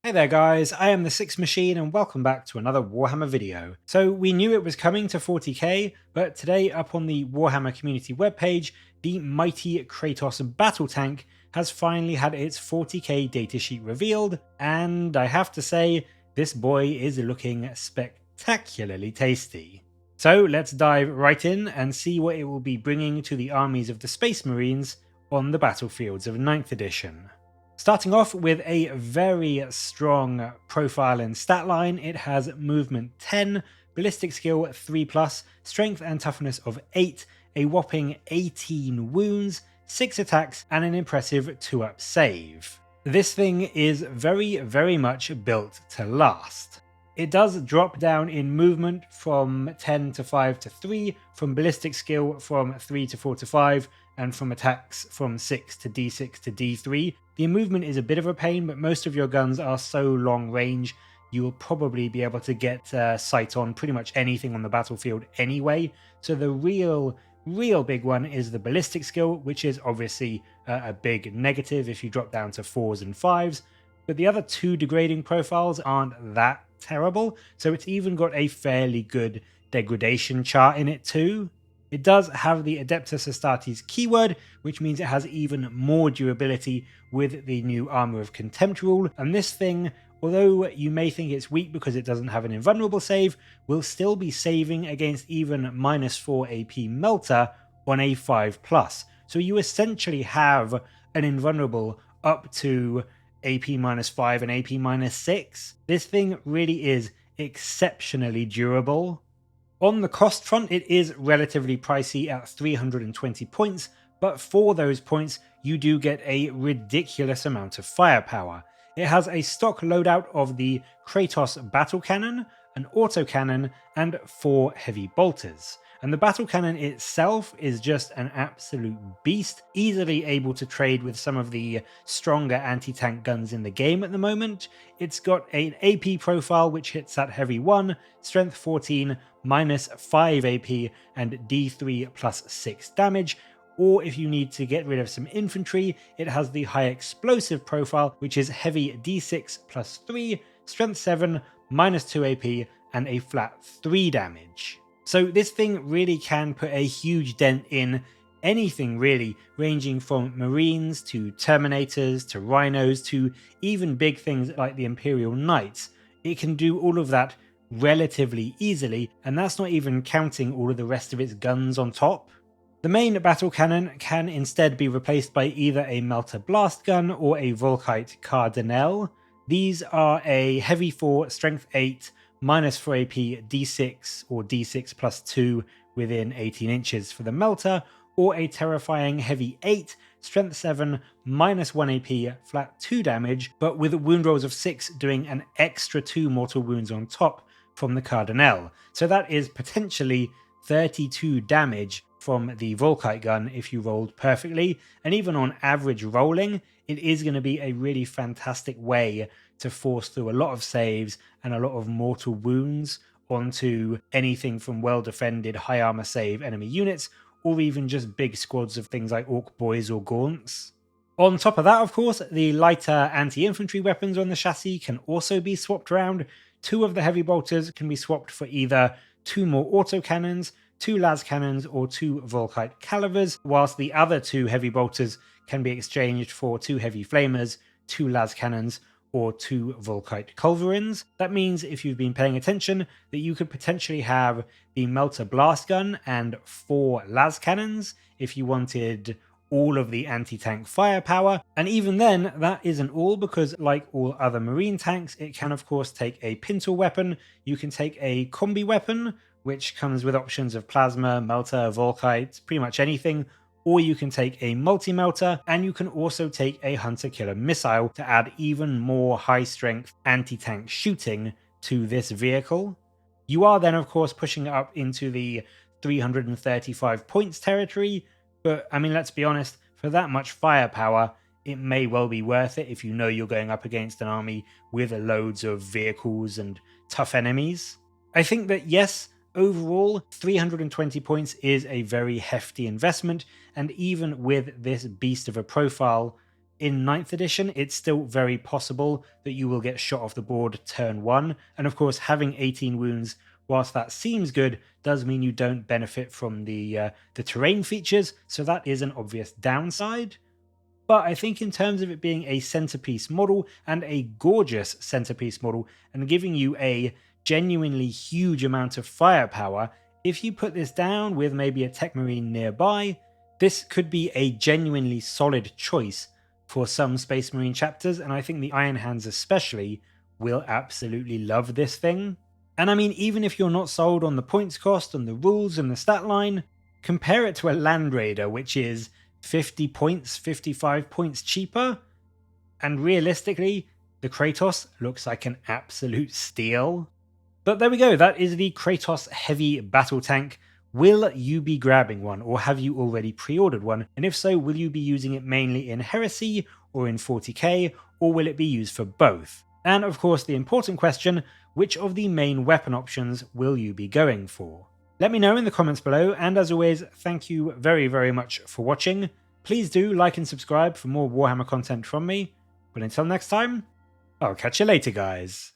Hey there guys, I am the Six Machine and welcome back to another Warhammer video. So we knew it was coming to 40k, but today up on the Warhammer community webpage, the mighty Kratos Battle Tank has finally had its 40k datasheet revealed, and I have to say, this boy is looking spectacularly tasty. So let's dive right in and see what it will be bringing to the armies of the Space Marines on the battlefields of 9th edition. Starting off with a very strong profile and stat line, it has movement 10, ballistic skill 3+, strength and toughness of 8, a whopping 18 wounds, 6 attacks, and an impressive 2-up save. This thing is very much built to last. It does drop down in movement from 10 to 5 to 3, from ballistic skill from 3 to 4 to 5, and from attacks from 6 to D6 to D3. The movement is a bit of a pain, but most of your guns are so long range, you will probably be able to get sight on pretty much anything on the battlefield anyway. So the real big one is the ballistic skill, which is obviously a big negative if you drop down to 4s and 5s. But the other two degrading profiles aren't that terrible, so it's even got a fairly good degradation chart in it too. It does have the Adeptus Astartes keyword, which means it has even more durability with the new Armour of Contempt rule, and this thing, although you may think it's weak because it doesn't have an invulnerable save, will still be saving against even -4 AP Melter on a 5+. So you essentially have an invulnerable up to AP -5 and AP -6. This thing really is exceptionally durable. On the cost front, it is relatively pricey at 320 points, but for those points, you do get a ridiculous amount of firepower. It has a stock loadout of the Kratos Battle Cannon, an autocannon, and 4 heavy bolters. And the battle cannon itself is just an absolute beast, easily able to trade with some of the stronger anti-tank guns in the game at the moment. It's got an AP profile which hits at heavy 1, strength 14, -5 AP, and D3 +6 damage. Or if you need to get rid of some infantry, it has the high explosive profile, which is heavy D6 +3, strength 7, -2 AP, and a flat 3 damage. So this thing really can put a huge dent in anything really, ranging from Marines to Terminators to Rhinos to even big things like the Imperial Knights. It can do all of that relatively easily, and that's not even counting all of the rest of its guns on top. The main battle cannon can instead be replaced by either a Melter Blast Gun or a Volkite Cardinal. These are a heavy 4, strength 8, -4 AP, D6 or D6 +2 within 18 inches for the Melter, or a terrifying heavy 8, strength 7, -1 AP, flat 2 damage, but with wound rolls of 6 doing an extra 2 mortal wounds on top from the Cardinal. So that is potentially 32 damage from the Volkite gun if you rolled perfectly, and even on average rolling, it is going to be a really fantastic way to force through a lot of saves and a lot of mortal wounds onto anything from well-defended high armor save enemy units, or even just big squads of things like Orc Boys or Gaunts. On top of that, of course, the lighter anti-infantry weapons on the chassis can also be swapped around. 2 of the heavy bolters can be swapped for either 2 more autocannons, 2 las cannons, or 2 Volkite calivers, whilst the other 2 heavy bolters can be exchanged for 2 heavy flamers, 2 las cannons, or 2 Volkite culverins. That means, if you've been paying attention, that you could potentially have the Melter Blast Gun and 4 las cannons if you wanted all of the anti-tank firepower. And even then, that isn't all, because like all other marine tanks, it can of course take a pintle weapon. You can take a combi weapon, which comes with options of plasma, melter, Volkite, pretty much anything, or you can take a multi-melter, and you can also take a hunter-killer missile to add even more high-strength anti-tank shooting to this vehicle. You are then of course pushing it up into the 335 points territory, but I mean, let's be honest, for that much firepower, it may well be worth it if you know you're going up against an army with loads of vehicles and tough enemies. I think that yes, overall, 320 points is a very hefty investment, and even with this beast of a profile, In 9th edition, it's still very possible that you will get shot off the board turn 1, and of course having 18 wounds, whilst that seems good, does mean you don't benefit from the terrain features, so that is an obvious downside. But I think in terms of it being a centerpiece model, and a gorgeous centerpiece model, and giving you a genuinely huge amount of firepower, if you put this down with maybe a Tech Marine nearby, this could be a genuinely solid choice for some Space Marine chapters, and I think the Iron Hands especially will absolutely love this thing. And I mean, even if you're not sold on the points cost and the rules and the stat line, compare it to a Land Raider, which is 50 points, 55 points cheaper, and realistically, the Kratos looks like an absolute steal. But there we go, that is the Kratos Heavy Battle Tank. Will you be grabbing one, or have you already pre-ordered one? And if so, will you be using it mainly in Heresy or in 40k, or will it be used for both? And of course, the important question, which of the main weapon options will you be going for? Let me know in the comments below, and as always, thank you very, very much for watching. Please do like and subscribe for more Warhammer content from me. But until next time, I'll catch you later, guys.